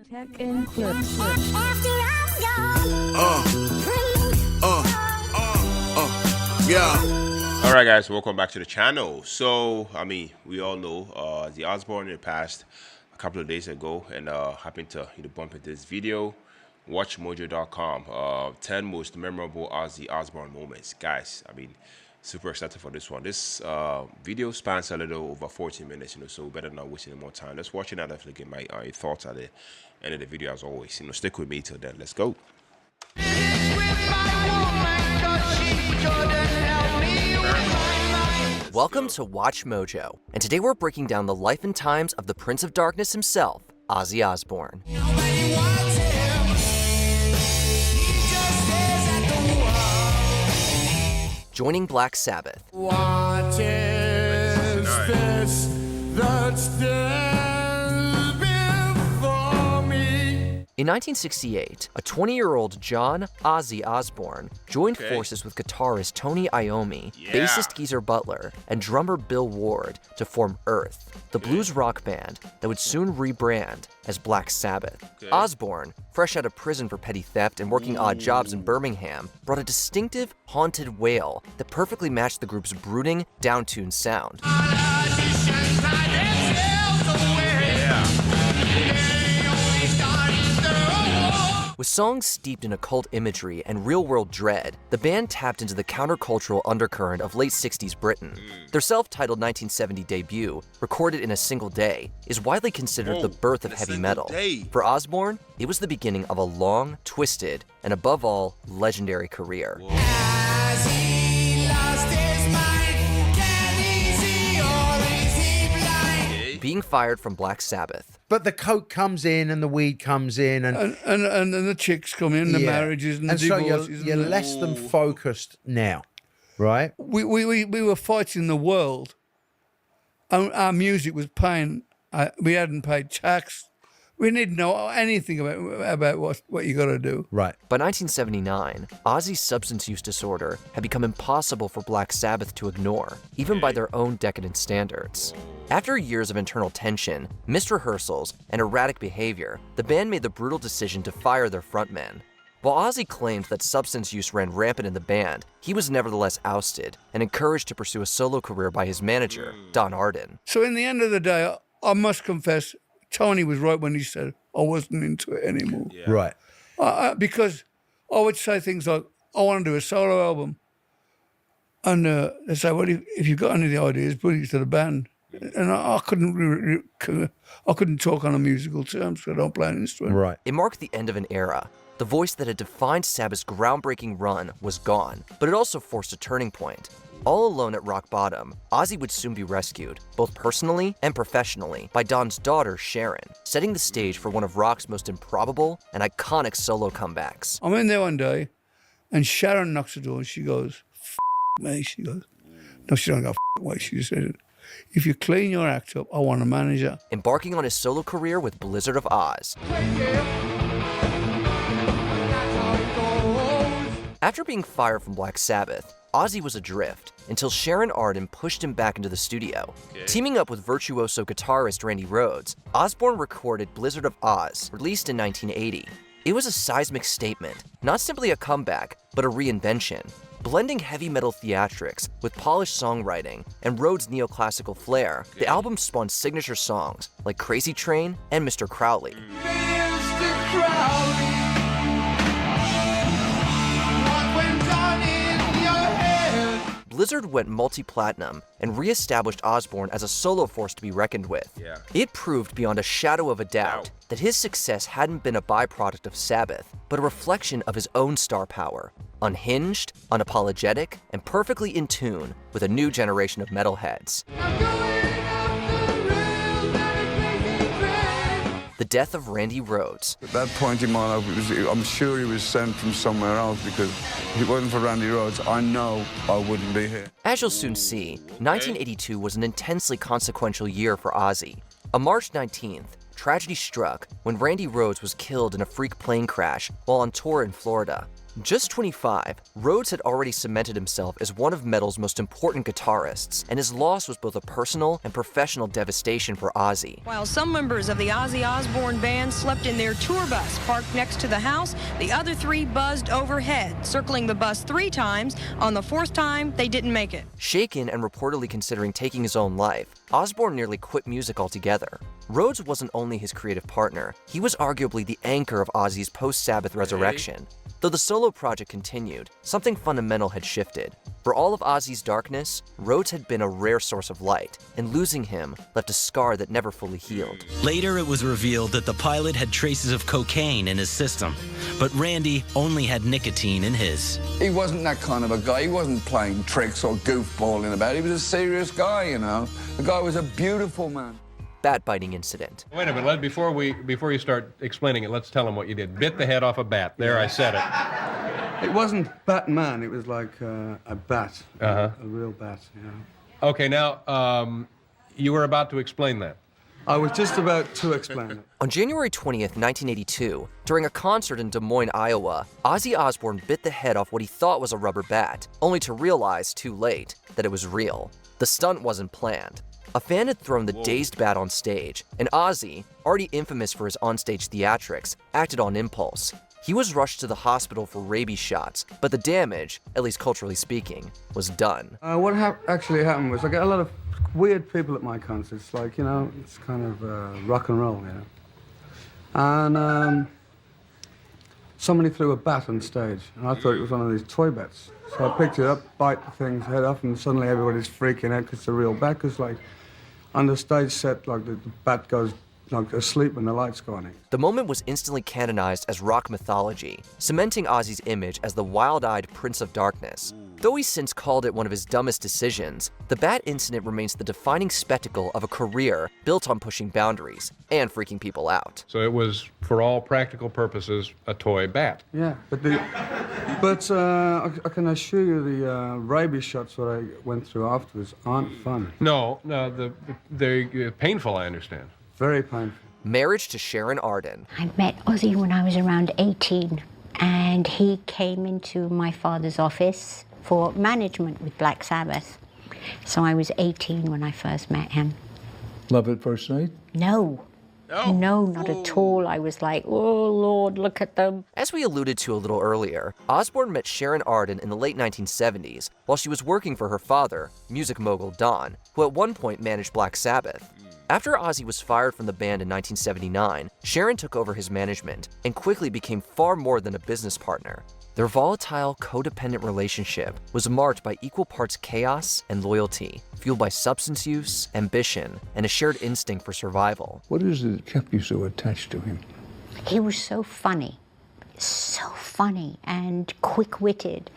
Tech and clips. Yeah. All right, guys, welcome back to the channel. So, we all know the Osbourne in the past a couple of days ago, and happened to bump into this video. WatchMojo.com. 10 most memorable Ozzy Osbourne moments, guys. Super excited for this one. This video spans a little over 14 minutes, so we better not waste any more time. Let's watch it and definitely get my thoughts at the end of the video as always. Stick with me till then. Let's go. Welcome to Watch Mojo, and today we're breaking down the life and times of the Prince of Darkness himself, Ozzy Osbourne. Joining Black Sabbath. What is this that stands before me? In 1968, a 20-year-old John Ozzy Osbourne joined forces with guitarist Tony Iommi, bassist Geezer Butler, and drummer Bill Ward to form Earth, the blues rock band that would soon rebrand as Black Sabbath. Osbourne, fresh out of prison for petty theft and working odd jobs in Birmingham, brought a distinctive, haunted wail that perfectly matched the group's brooding, down-tuned sound. With songs steeped in occult imagery and real-world dread, the band tapped into the countercultural undercurrent of late 60s Britain. Their self-titled 1970 debut, recorded in a single day, is widely considered the birth of heavy metal. For Osbourne, it was the beginning of a long, twisted, and above all, legendary career. Being fired from Black Sabbath. But the coke comes in and the weed comes in and the chicks come in, the marriages and the divorces. So you're less than focused now, right? We were fighting the world. Our music was paying. We hadn't paid tax. We didn't know anything about what you got to do. Right. By 1979, Ozzy's substance use disorder had become impossible for Black Sabbath to ignore, even by their own decadent standards. After years of internal tension, missed rehearsals, and erratic behavior, the band made the brutal decision to fire their frontman. While Ozzy claimed that substance use ran rampant in the band, he was nevertheless ousted and encouraged to pursue a solo career by his manager, Don Arden. So in the end of the day, I must confess, Tony was right when he said I wasn't into it anymore. Yeah. Right. Because I would say things like, I want to do a solo album. And they say, well, if you've got any of the ideas, put it to the band. And I couldn't talk on a musical terms because I don't play an instrument. Right. It marked the end of an era. The voice that had defined Sabbath's groundbreaking run was gone, but it also forced a turning point. All alone at rock bottom, Ozzy would soon be rescued, both personally and professionally, by Don's daughter, Sharon, setting the stage for one of rock's most improbable and iconic solo comebacks. I'm in there one day, and Sharon knocks the door, and she goes, "F me," she goes. No, she don't go, "F away," she just said, "If you clean your act up, I want a manager." Embarking on his solo career with Blizzard of Oz. After being fired from Black Sabbath, Ozzy was adrift until Sharon Arden pushed him back into the studio. Teaming up with virtuoso guitarist Randy Rhoads, Osbourne recorded Blizzard of Oz, released in 1980. It was a seismic statement, not simply a comeback, but a reinvention. Blending heavy metal theatrics with polished songwriting and Rhoads' neoclassical flair, the album spawned signature songs like Crazy Train and Mr. Crowley. Mr. Crowley. Blizzard went multi-platinum and re-established Osbourne as a solo force to be reckoned with. It proved beyond a shadow of a doubt that his success hadn't been a byproduct of Sabbath, but a reflection of his own star power. Unhinged, unapologetic, and perfectly in tune with a new generation of metalheads. The death of Randy Rhoads. At that point in my life, I'm sure he was sent from somewhere else, because if it wasn't for Randy Rhoads, I know I wouldn't be here. As you'll soon see, 1982 was an intensely consequential year for Ozzy. On March 19th, tragedy struck when Randy Rhoads was killed in a freak plane crash while on tour in Florida. Just 25, Rhodes had already cemented himself as one of metal's most important guitarists, and his loss was both a personal and professional devastation for Ozzy. While some members of the Ozzy Osbourne band slept in their tour bus parked next to the house, the other 3 buzzed overhead, circling the bus 3 times. On the 4th time, they didn't make it. Shaken and reportedly considering taking his own life, Osbourne nearly quit music altogether. Rhodes wasn't only his creative partner, he was arguably the anchor of Ozzy's post-Sabbath resurrection. Though the solo project continued, something fundamental had shifted. For all of Ozzy's darkness, Rhodes had been a rare source of light, and losing him left a scar that never fully healed. Later, it was revealed that the pilot had traces of cocaine in his system, but Randy only had nicotine in his. He wasn't that kind of a guy. He wasn't playing tricks or goofballing about. He was a serious guy, you know. The guy was a beautiful man. Bat-biting incident. Wait a minute, before you start explaining it, let's tell them what you did. Bit the head off a bat. There, I said it. It wasn't Batman, it was like a bat. A real bat, yeah. Okay, now, you were about to explain that. I was just about to explain it. On January 20th, 1982, during a concert in Des Moines, Iowa, Ozzy Osbourne bit the head off what he thought was a rubber bat, only to realize, too late, that it was real. The stunt wasn't planned. A fan had thrown the dazed bat on stage, and Ozzy, already infamous for his onstage theatrics, acted on impulse. He was rushed to the hospital for rabies shots, but the damage, at least culturally speaking, was done. What actually happened was I get a lot of weird people at my concerts, like, you know, it's kind of rock and roll, you know. And somebody threw a bat on stage, and I thought it was one of these toy bats. So I picked it up, bite the thing's head off, and suddenly everybody's freaking out because it's a real bat, because, like, on the stage set, like, the bat goes like asleep when the lights go on it. The moment was instantly canonized as rock mythology, cementing Ozzy's image as the wild-eyed Prince of Darkness. Though he's since called it one of his dumbest decisions, the bat incident remains the defining spectacle of a career built on pushing boundaries and freaking people out. So it was, for all practical purposes, a toy bat. Yeah, but I can assure you the rabies shots that I went through afterwards aren't fun. No, they're painful, I understand. Very painful. Marriage to Sharon Arden. I met Ozzy when I was around 18, and he came into my father's office for management with Black Sabbath. So I was 18 when I first met him. Love at first sight? No. No, not at all. I was like, oh, Lord, look at them. As we alluded to a little earlier, Osbourne met Sharon Arden in the late 1970s while she was working for her father, music mogul Don, who at one point managed Black Sabbath. After Ozzy was fired from the band in 1979, Sharon took over his management and quickly became far more than a business partner. Their volatile, codependent relationship was marked by equal parts chaos and loyalty, fueled by substance use, ambition, and a shared instinct for survival. What is it that kept you so attached to him? He was so funny and quick-witted,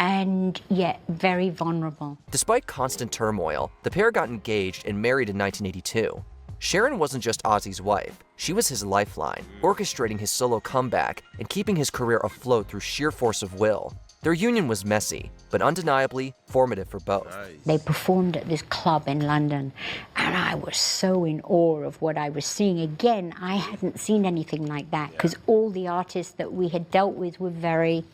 and yet very vulnerable. Despite constant turmoil, the pair got engaged and married in 1982. Sharon wasn't just Ozzy's wife, she was his lifeline, orchestrating his solo comeback and keeping his career afloat through sheer force of will. Their union was messy, but undeniably formative for both. They performed at this club in London, and I was so in awe of what I was seeing. Again, I hadn't seen anything like that, because all the artists that we had dealt with were very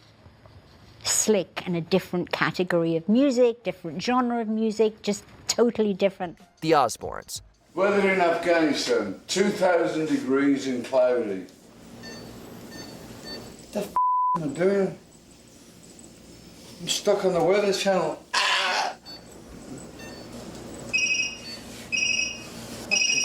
slick and a different category of music, different genre of music, just totally different. The Osbournes. Weather in Afghanistan, 2,000 degrees and cloudy. What the f am I doing? I'm stuck on the Weather Channel. Ah! What the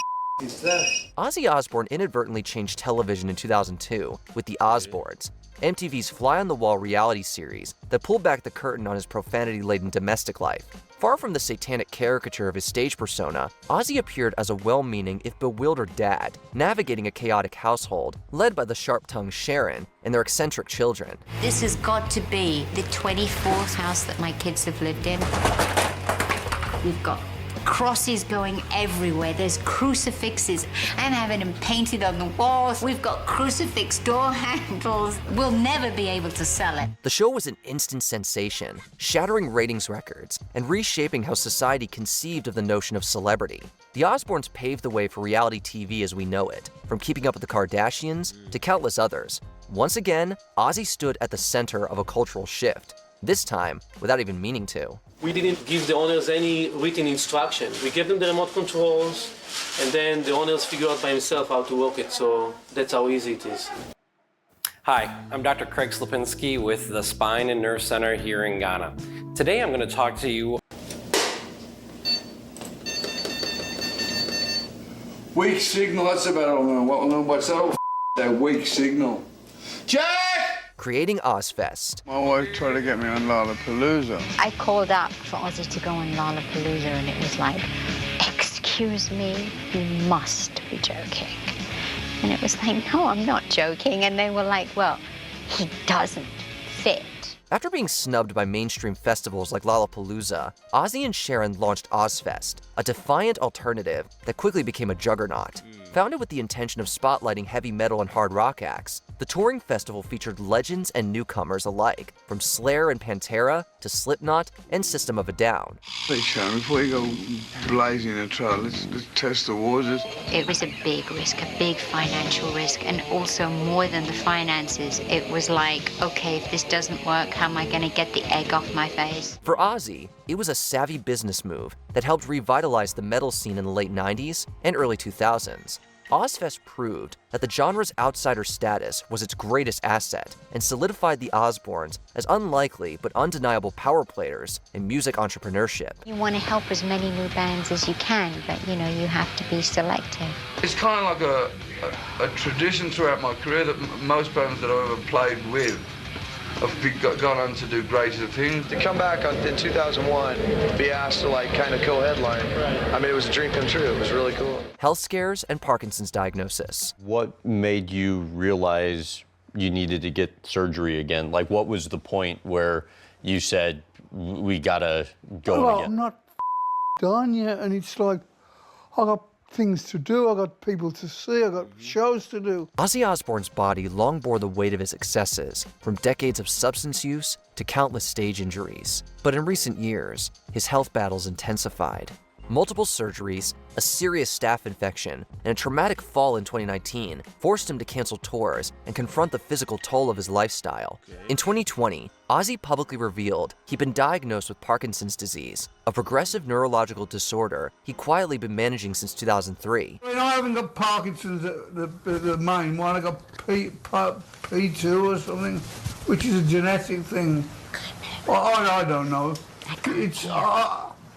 f is that? Ozzy Osbourne inadvertently changed television in 2002 with The Osbournes, MTV's fly-on-the-wall reality series that pulled back the curtain on his profanity-laden domestic life. Far from the satanic caricature of his stage persona, Ozzy appeared as a well-meaning, if bewildered dad, navigating a chaotic household, led by the sharp-tongued Sharon and their eccentric children. This has got to be the 24th house that my kids have lived in. We've got crosses going everywhere. There's crucifixes. I'm having them painted on the walls. We've got crucifix door handles. We'll never be able to sell it. The show was an instant sensation, shattering ratings records and reshaping how society conceived of the notion of celebrity. The Osbournes paved the way for reality TV as we know it, from Keeping Up with the Kardashians to countless others. Once again, Ozzy stood at the center of a cultural shift, this time without even meaning to. We didn't give the owners any written instruction. We gave them the remote controls, and then the owners figure out by himself how to work it, so that's how easy it is. Hi, I'm Dr. Craig Slipinski with the Spine and Nerve Center here in Ghana. Today I'm going to talk to you. Weak signal, that's about all I know. What's that weak signal? Jack! Creating Ozzfest. My wife tried to get me on Lollapalooza. I called up for Ozzy to go on Lollapalooza, and it was like, excuse me, you must be joking. And it was like, no, I'm not joking. And they were like, well, he doesn't fit. After being snubbed by mainstream festivals like Lollapalooza, Ozzy and Sharon launched Ozzfest, a defiant alternative that quickly became a juggernaut. Founded with the intention of spotlighting heavy metal and hard rock acts, the touring festival featured legends and newcomers alike, from Slayer and Pantera to Slipknot and System of a Down. Hey, Sharon, before you go blazing a trail, let's test the waters. It was a big risk, a big financial risk, and also more than the finances. It was like, okay, if this doesn't work, how am I going to get the egg off my face? For Ozzy, it was a savvy business move that helped revitalize the metal scene in the late 90s and early 2000s. Ozzfest proved that the genre's outsider status was its greatest asset and solidified the Osbournes as unlikely but undeniable power players in music entrepreneurship. You want to help as many new bands as you can, but you know, you have to be selective. It's kind of like a tradition throughout my career that most bands that I've ever played with have gone on to do greater things. To come back in 2001, be asked to like kind of co-headline, I mean, it was a dream come true. It was really cool. Health scares and Parkinson's diagnosis. What made you realize you needed to get surgery again? Like, what was the point where you said, we gotta go well, again? I'm not done yet, and it's like, I got things to do, I got people to see, I got shows to do. Ozzy Osbourne's body long bore the weight of his excesses, from decades of substance use to countless stage injuries. But in recent years, his health battles intensified. Multiple surgeries, a serious staph infection, and a traumatic fall in 2019 forced him to cancel tours and confront the physical toll of his lifestyle. In 2020, Ozzy publicly revealed he'd been diagnosed with Parkinson's disease, a progressive neurological disorder he'd quietly been managing since 2003. I mean, I haven't got Parkinson's, the main one, I got P2 or something, which is a genetic thing. I don't know. It's...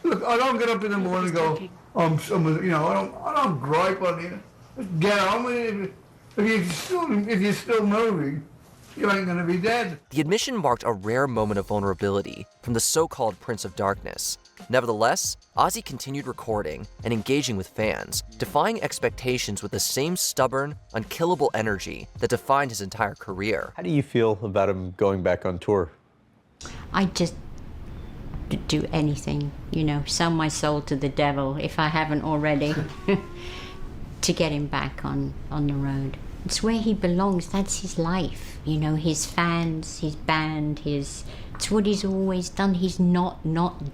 Look, I don't get up in the morning and go, you know, I don't gripe on you. Just get on with it. If you're still moving, you ain't gonna be dead. The admission marked a rare moment of vulnerability from the so-called Prince of Darkness. Nevertheless, Ozzy continued recording and engaging with fans, defying expectations with the same stubborn, unkillable energy that defined his entire career. How do you feel about him going back on tour? I just do anything, you know, sell my soul to the devil if I haven't already, to get him back on the road. It's where he belongs. That's his life, you know, his fans, his band, it's what he's always done. He's not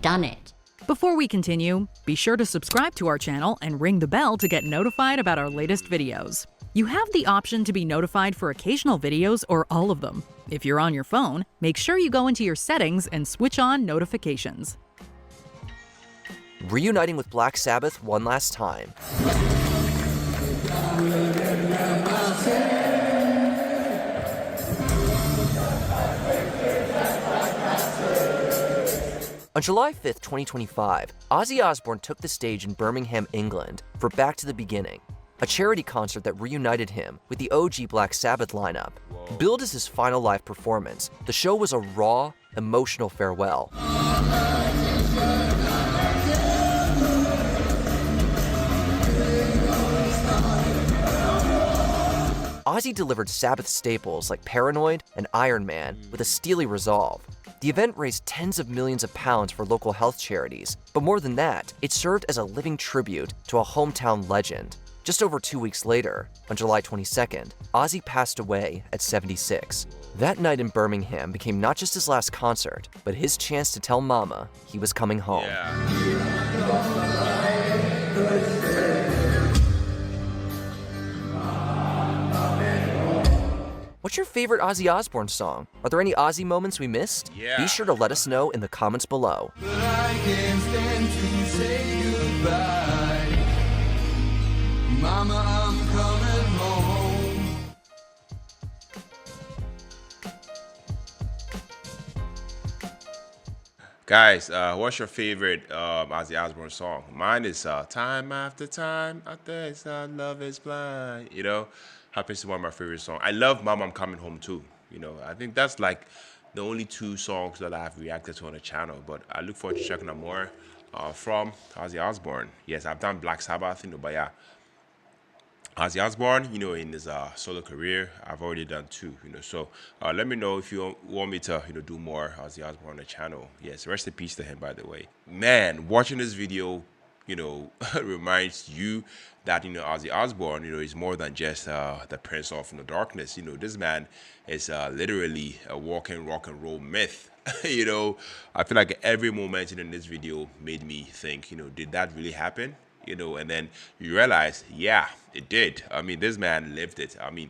done it. Before we continue, be sure to subscribe to our channel and ring the bell to get notified about our latest videos. You have the option to be notified for occasional videos or all of them. If you're on your phone, make sure you go into your settings and switch on notifications. Reuniting with Black Sabbath one last time. On July 5th, 2025, Ozzy Osbourne took the stage in Birmingham, England for Back to the Beginning, a charity concert that reunited him with the OG Black Sabbath lineup. Billed as his final live performance, the show was a raw, emotional farewell. Ozzy delivered Sabbath staples like Paranoid and Iron Man with a steely resolve. The event raised tens of millions of pounds for local health charities, but more than that, it served as a living tribute to a hometown legend. Just over 2 weeks later, on July 22nd, Ozzy passed away at 76. That night in Birmingham became not just his last concert, but his chance to tell Mama he was coming home. What's your favorite Ozzy Osbourne song? Are there any Ozzy moments we missed? Yeah. Be sure to let us know in the comments below. But I can't stand to say goodbye. Mama, I'm coming home. Guys, what's your favorite Ozzy Osbourne song? Mine is Time After Time, I think Love Is Blind. You know, happens to one of my favorite songs. I love Mama, I'm Coming Home too. You know, I think that's like the only 2 songs that I've reacted to on the channel. But I look forward to checking out more from Ozzy Osbourne. Yes, I've done Black Sabbath, you know, but yeah. Ozzy Osbourne, you know, in his solo career, I've already done 2, you know. So let me know if you want me to, you know, do more Ozzy Osbourne on the channel. Yes, rest in peace to him, by the way. Man, watching this video, you know, reminds you that, you know, Ozzy Osbourne, you know, is more than just the Prince of, you know, darkness. You know, this man is literally a walking rock and roll myth. You know, I feel like every moment in this video made me think, you know, did that really happen? You know, and then you realize, yeah, it did. I mean, this man lived it. I mean,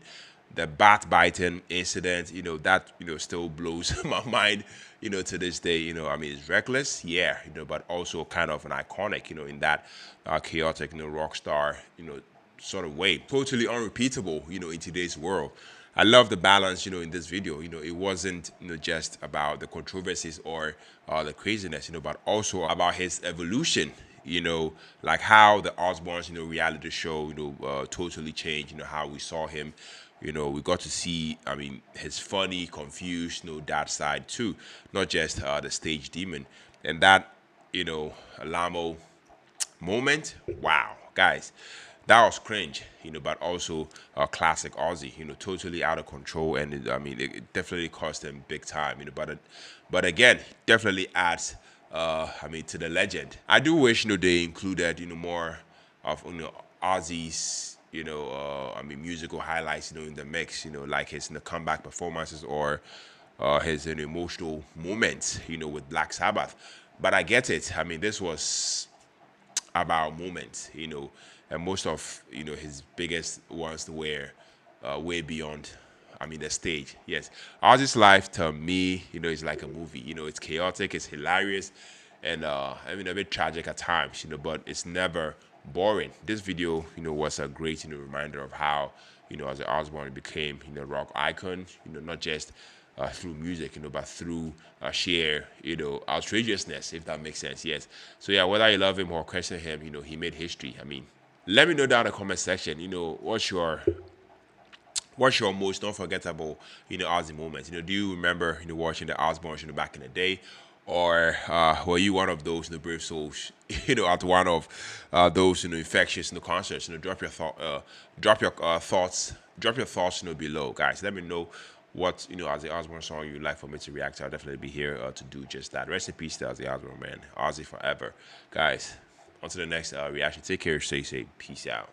the bat biting incident, you know, that, you know, still blows my mind, you know, to this day. You know, I mean, it's reckless, yeah, you know, but also kind of an iconic, you know, in that chaotic, you know, rock star, you know, sort of way. Totally unrepeatable, you know, in today's world. I love the balance, you know, in this video. You know, it wasn't, you know, just about the controversies or the craziness, you know, but also about his evolution. You know, like how the Osbourne's, you know, reality show, you know, totally changed, you know, how we saw him. You know, we got to see, I mean, his funny, confused, you know, that side too, not just the stage demon. And that, you know, Alamo moment, wow, guys, that was cringe, you know, but also classic Ozzy, you know, totally out of control. And it, I mean, it definitely cost him big time, you know, but again, definitely adds I mean, to the legend. I do wish, you know, they included, you know, more of, you know, Ozzy's, you know, I mean, musical highlights, you know, in the mix, you know, like his, you know, comeback performances or his, you know, emotional moments, you know, with Black Sabbath. But I get it. I mean, this was about moments, you know, and most of, you know, his biggest ones were way beyond, I mean, the stage. Yes, Ozzy's life to me, you know, is like a movie. You know, it's chaotic, it's hilarious, and I mean, a bit tragic at times, you know, but it's never boring. This video, you know, was a great, you know, reminder of how, you know, Ozzy Osbourne became, you know, rock icon, you know, not just through music, you know, but through sheer, you know, outrageousness, if that makes sense. Yes. So yeah, whether you love him or question him, you know, he made history. I mean, let me know down in the comment section, you know, what's your most unforgettable, you know, Ozzy moments? You know, do you remember, you know, watching the Osbournes, you know, back in the day, or were you one of those, you know, brave souls, you know, at one of those, you know, infectious, you know, concerts? You know, drop your thoughts, you know, below, guys. Let me know what, you know, Ozzy Osbourne song you'd like for me to react to. I'll definitely be here to do just that. Rest in peace to Ozzy Osbourne, man. Ozzy forever, guys. On to the next reaction. Take care, stay safe, peace out.